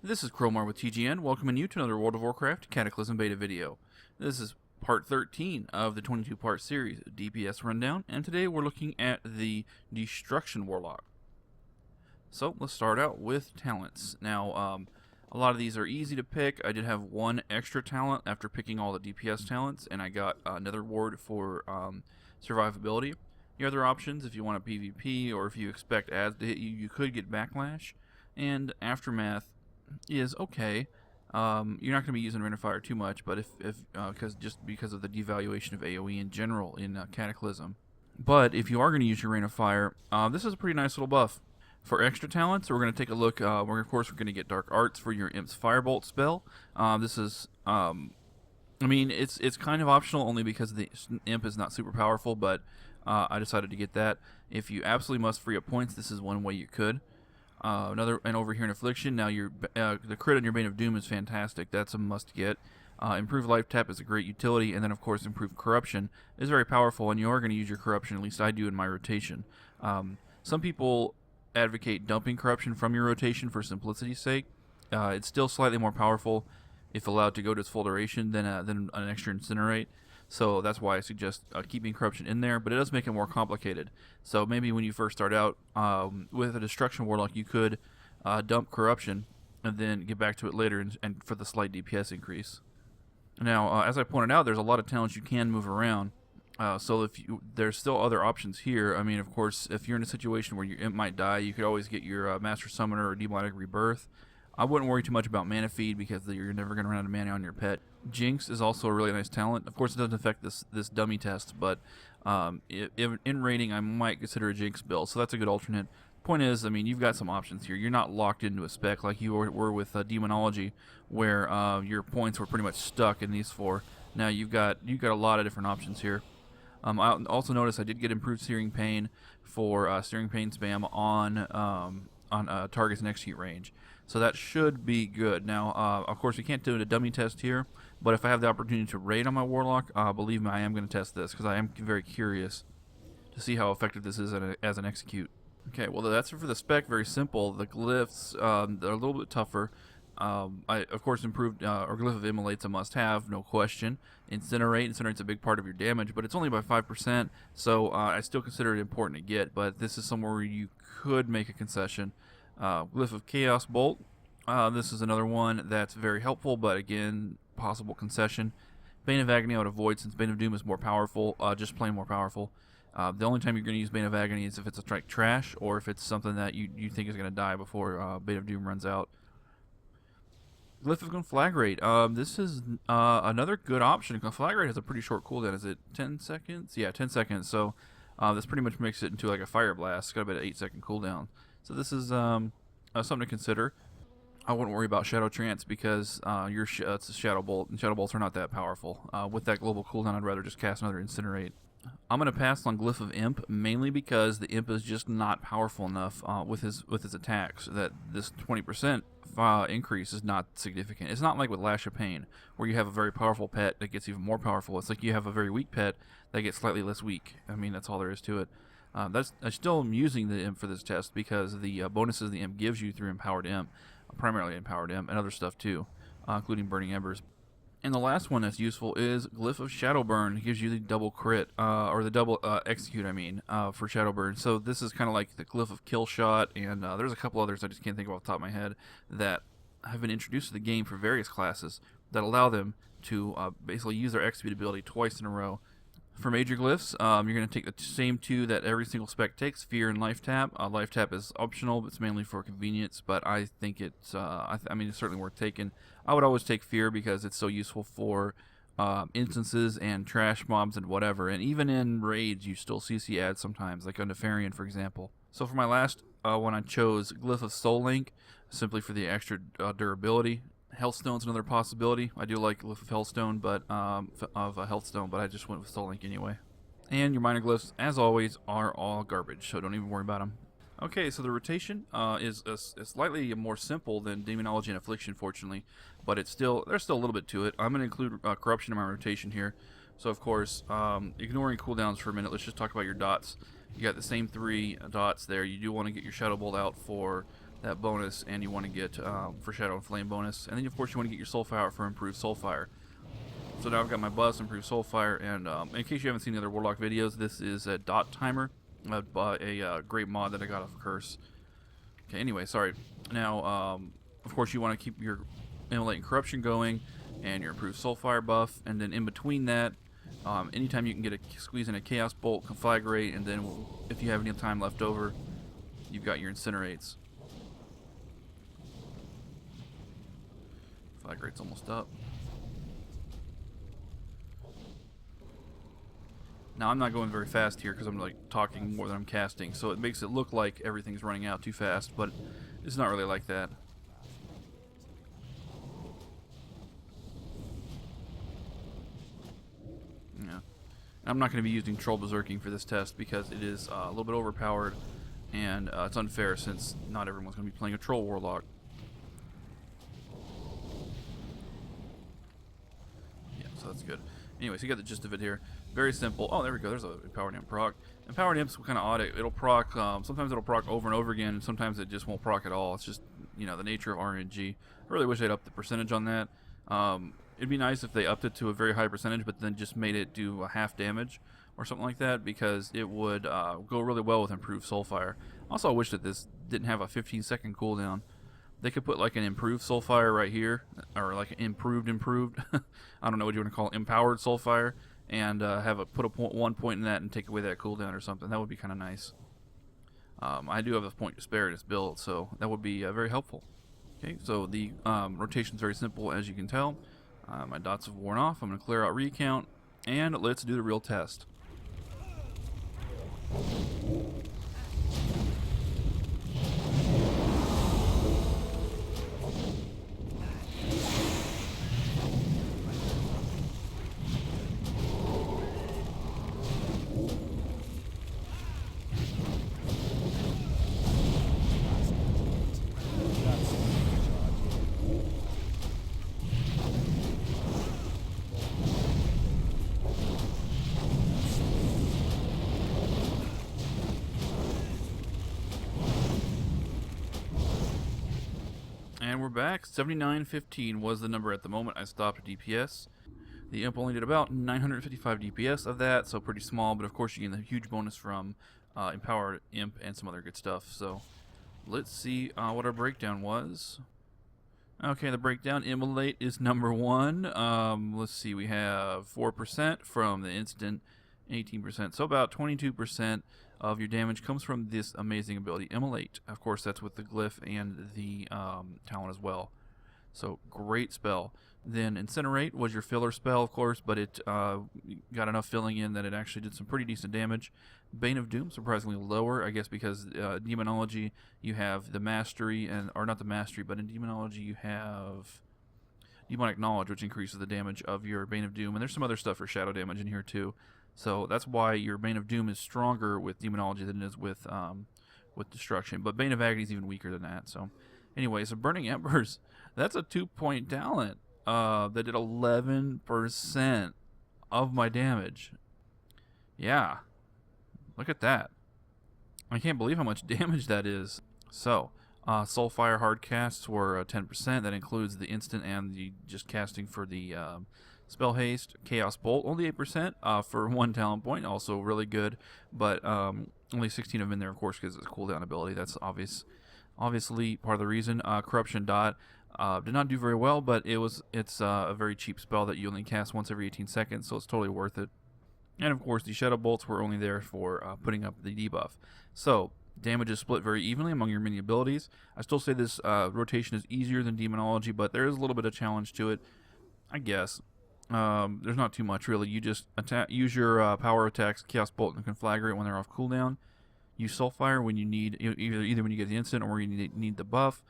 This is Crowmar with TGN, welcoming you to another World of Warcraft Cataclysm beta video. This is part 13 of the 22-part series DPS Rundown, and today we're looking at the Destruction Warlock. So let's start out with talents. Now, a lot of these are easy to pick. I did have one extra talent after picking all the DPS talents, and I got another ward for survivability. Your other options, if you want a PvP or if you expect ads to hit you, you could get Backlash, and Aftermath is okay. You're not going to be using Rain of Fire too much, but because of the devaluation of AoE in general in Cataclysm. But if you are going to use your Rain of Fire, this is a pretty nice little buff. For extra talents, we're going to take a look. We're going to get Dark Arts for your Imp's Firebolt spell. This is, I mean, it's kind of optional only because the Imp is not super powerful, but I decided to get that. If you absolutely must free up points, this is one way you could. And over here in Affliction, now the crit on your Bane of Doom is fantastic. That's a must get. Improved Life Tap is a great utility, and then of course Improved Corruption is very powerful, and you are going to use your Corruption, at least I do in my rotation. Some people advocate dumping Corruption from your rotation for simplicity's sake. It's still slightly more powerful if allowed to go to its full duration than an extra Incinerate. So that's why I suggest keeping Corruption in there, but it does make it more complicated. So maybe when you first start out with a Destruction Warlock, you could dump Corruption and then get back to it later and for the slight DPS increase. Now, as I pointed out, there's a lot of talents you can move around. So there's still other options here. I mean, of course, if you're in a situation where your Imp might die, you could always get your Master Summoner or Demonic Rebirth. I wouldn't worry too much about mana feed because you're never going to run out of mana on your pet. Jinx is also a really nice talent. Of course, it doesn't affect this dummy test, but in rating, I might consider a Jinx build, so that's a good alternate. Point is, I mean, you've got some options here. You're not locked into a spec like you were with Demonology, where your points were pretty much stuck in these four. Now you've got a lot of different options here. I also noticed I did get improved Searing Pain for Searing Pain spam on targets in execute range. So that should be good. Now, of course, we can't do a dummy test here, but if I have the opportunity to raid on my Warlock, believe me, I am going to test this because I am very curious to see how effective this is as an execute. Okay, well, that's it for the spec. Very simple. The glyphs, they're a little bit tougher. I, of course, improved, or Glyph of Immolate's a must-have, no question. Incinerate's a big part of your damage, but it's only by 5%, so I still consider it important to get, but this is somewhere where you could make a concession. Glyph of Chaos Bolt, this is another one that's very helpful, but again, possible concession. Bane of Agony I would avoid since Bane of Doom is more powerful, just plain more powerful. The only time you're going to use Bane of Agony is if it's a trash, or if it's something that you think is going to die before Bane of Doom runs out. Glyph of Conflagrate. This is another good option. Conflagrate has a pretty short cooldown. Is it 10 seconds? Yeah, 10 seconds. So this pretty much makes it into like a Fire Blast. It's got about an 8-second cooldown. So this is something to consider. I wouldn't worry about Shadow Trance because it's a Shadow Bolt, and Shadow Bolts are not that powerful. With that global cooldown, I'd rather just cast another Incinerate. I'm going to pass on Glyph of Imp, mainly because the Imp is just not powerful enough with his attacks, that this 20% increase is not significant. It's not like with Lash of Pain, where you have a very powerful pet that gets even more powerful. It's like you have a very weak pet that gets slightly less weak. I mean, that's all there is to it. I still am using the Imp for this test because the bonuses the Imp gives you through Empowered Imp, primarily Empowered Imp, and other stuff too, including Burning Embers. And the last one that's useful is Glyph of Shadowburn. It gives you the double crit, or the double execute, I mean, for Shadowburn. So this is kind of like the Glyph of Killshot, and there's a couple others I just can't think of off the top of my head that have been introduced to the game for various classes that allow them to basically use their execute ability twice in a row. For major glyphs, you're going to take the same two that every single spec takes, Fear and Life Tap. Life Tap is optional, but it's mainly for convenience, but I think it's, I mean, it's certainly worth taking. I would always take Fear because it's so useful for instances and trash mobs and whatever, and even in raids, you still CC ads sometimes, like on Nefarian, for example. So for my last one, I chose Glyph of Soul Link, simply for the extra durability. Healthstone's another possibility. I do like Glyph of Healthstone, but Healthstone, but I just went with Soul Link anyway. And your minor glyphs, as always, are all garbage, so don't even worry about them. Okay, so the rotation is slightly more simple than Demonology and Affliction, fortunately, but there's still a little bit to it. I'm going to include Corruption in my rotation here. So of course, ignoring cooldowns for a minute, let's just talk about your dots. You got the same 3 dots there. You do want to get your Shadow Bolt out for that bonus, and you want to get for Shadow and Flame bonus, and then of course you want to get your Soulfire out for improved Soulfire. So now I've got my buffs, improved Soulfire, and in case you haven't seen the other Warlock videos, this is a dot timer, a great mod that I got off of Curse. Okay, anyway, sorry. Now, of course you want to keep your Immolate and Corruption going, and your improved Soulfire buff, and then in between that, anytime you can get squeeze in a Chaos Bolt, Conflagrate, and then if you have any time left over, you've got your Incinerates. Conflagrate's almost up. Now I'm not going very fast here because I'm like talking more than I'm casting, so it makes it look like everything's running out too fast, but it's not really like that. Yeah. I'm not going to be using Troll Berserking for this test because it is a little bit overpowered, and it's unfair since not everyone's going to be playing a Troll Warlock. Yeah, so that's good. Anyways, you got the gist of it here. Very simple. Oh, there we go. There's a Empowered Imp proc. Empowered Imp's kind of odd. It'll proc, sometimes it'll proc over and over again, and sometimes it just won't proc at all. It's just, you know, the nature of RNG. I really wish they'd up the percentage on that. It'd be nice if they upped it to a very high percentage, but then just made it do a half damage or something like that, because it would go really well with improved Soulfire. Also, I wish that this didn't have a 15-second cooldown. They could put like an improved Soulfire right here, or like an improved. I don't know what you want to call it, empowered Soulfire, and have a put a one point in that and take away that cooldown or something. That would be kind of nice. I do have a point to spare in this build, so that would be very helpful. Okay, so the rotation is very simple, as you can tell. My dots have worn off. I'm going to clear out Recount, and let's do the real test. And we're back. 7915 was the number at the moment I stopped DPS. The Imp only did about 955 DPS of that, so pretty small, but of course you get a huge bonus from Empowered Imp and some other good stuff. So let's see what our breakdown was. Okay, the breakdown, Immolate is number 1. Let's see, we have 4% from the instant, 18%, so about 22% of your damage comes from this amazing ability, Immolate. Of course, that's with the glyph and the talent as well. So, great spell. Then Incinerate was your filler spell, of course, but it got enough filling in that it actually did some pretty decent damage. Bane of Doom, surprisingly lower, I guess because Demonology, you have the Mastery, or not the Mastery, but in Demonology you have Demonic Knowledge, which increases the damage of your Bane of Doom, and there's some other stuff for shadow damage in here too. So that's why your Bane of Doom is stronger with Demonology than it is with Destruction. But Bane of Agony is even weaker than that. So anyway, so Burning Embers, that's a 2-point talent that did 11% of my damage. Yeah, look at that. I can't believe how much damage that is. So, Soulfire hard casts were 10%. That includes the instant and the just casting for the Spell Haste. Chaos Bolt, only 8% for 1 talent point, also really good, but only 16 of them in there, of course, because it's a cooldown ability. That's obviously part of the reason. Corruption Dot did not do very well, but it's a very cheap spell that you only cast once every 18 seconds, so it's totally worth it. And of course, the Shadow Bolts were only there for putting up the debuff. So, damage is split very evenly among your mini abilities. I still say this rotation is easier than Demonology, but there is a little bit of challenge to it, I guess. There's not too much really. You just use your power attacks, Chaos Bolt and Conflagrate when they're off cooldown. Use Soulfire when you need either when you get the instant or when you need the buff.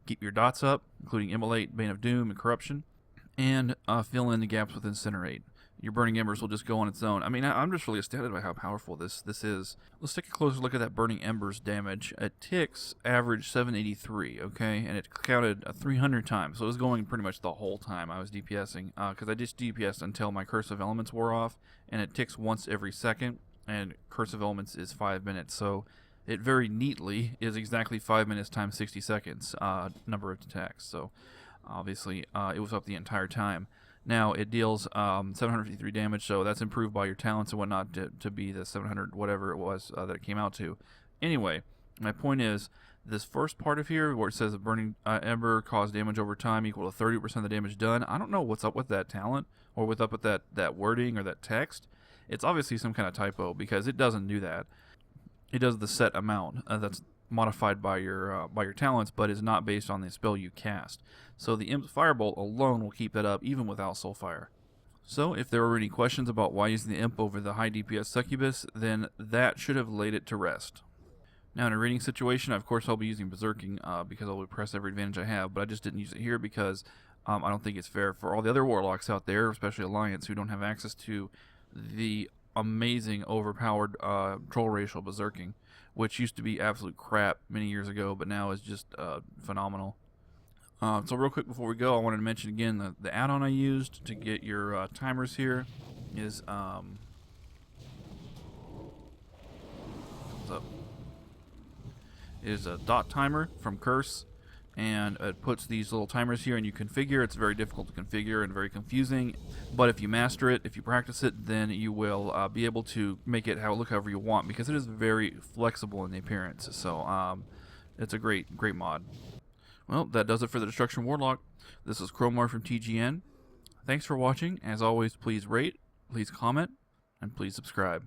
Keep your dots up, including Immolate, Bane of Doom, and Corruption, and fill in the gaps with Incinerate. Your Burning Embers will just go on its own. I mean, I'm just really astounded by how powerful this is. Let's take a closer look at that Burning Embers damage. At ticks, average 783, okay? And it counted 300 times, so it was going pretty much the whole time I was DPSing, because I just DPSed until my Curse of Elements wore off, and it ticks once every second, and Curse of Elements is 5 minutes, so it very neatly is exactly 5 minutes times 60 seconds number of attacks. So obviously it was up the entire time. Now it deals 753 damage, so that's improved by your talents and whatnot to be the 700 whatever it was that it came out to. Anyway, my point is, this first part of here where it says a Burning Ember caused damage over time equal to 30% of the damage done, I don't know what's up with that talent or what's up with that wording or that text. It's obviously some kind of typo because it doesn't do that. It does the set amount that's modified by your talents, but is not based on the spell you cast. So the Imp's Firebolt alone will keep that up even without Soulfire. So if there were any questions about why using the Imp over the high DPS Succubus, then that should have laid it to rest. Now in a raiding situation, of course I'll be using Berserking because I'll press every advantage I have, but I just didn't use it here because I don't think it's fair for all the other Warlocks out there, especially Alliance, who don't have access to the amazing overpowered troll racial Berserking, which used to be absolute crap many years ago, but now is just phenomenal. So real quick before we go, I wanted to mention again the add-on I used to get your timers here is a dot timer from Curse, and it puts these little timers here and you configure. It's very difficult to configure and very confusing, but if you master it, if you practice it, then you will be able to make it look however you want, because it is very flexible in the appearance. So it's a great mod. Well, that does it for the Destruction Warlock. This is Chromar from TGN. Thanks for watching. As always, please rate, please comment, and please subscribe.